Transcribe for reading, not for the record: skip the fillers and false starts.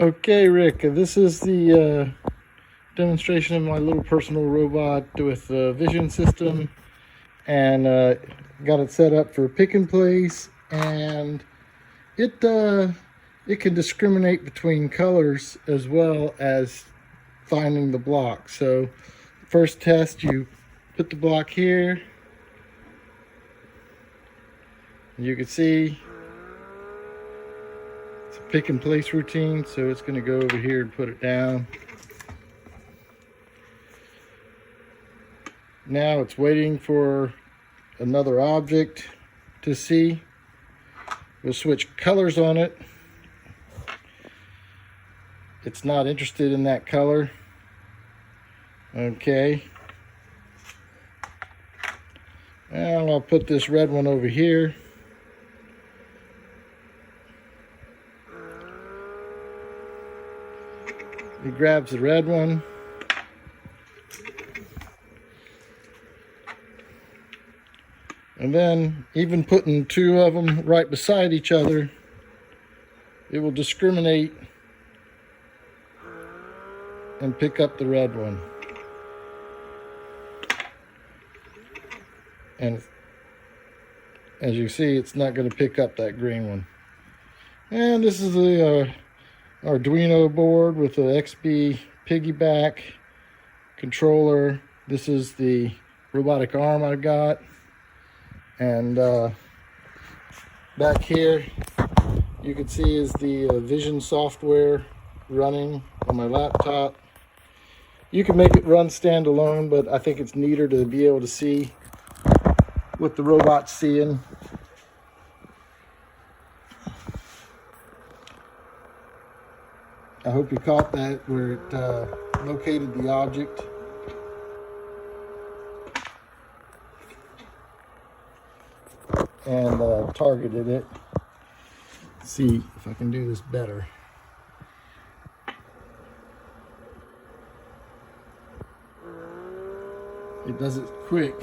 Okay, Rick, this is the demonstration of my little personal robot with a vision system, and got it set up for pick and place, and it can discriminate between colors as well as finding the block. So first test, you put the block here, and you can see it's a pick and place routine, so it's going to go over here and put it down. Now it's waiting for another object to see. We'll switch colors on it. It's not interested in that color. Okay. And I'll put this red one over here. He grabs the red one. And then, even putting two of them right beside each other, it will discriminate and pick up the red one. And as you see, it's not going to pick up that green one. And this is the Arduino board with the XB piggyback controller. This is the robotic arm I got. And back here, you can see is the vision software running on my laptop. You can make it run standalone, but I think it's neater to be able to see what the robot's seeing. I hope you caught that, where it located the object. And targeted it. Let's see if I can do this better. It does it quick.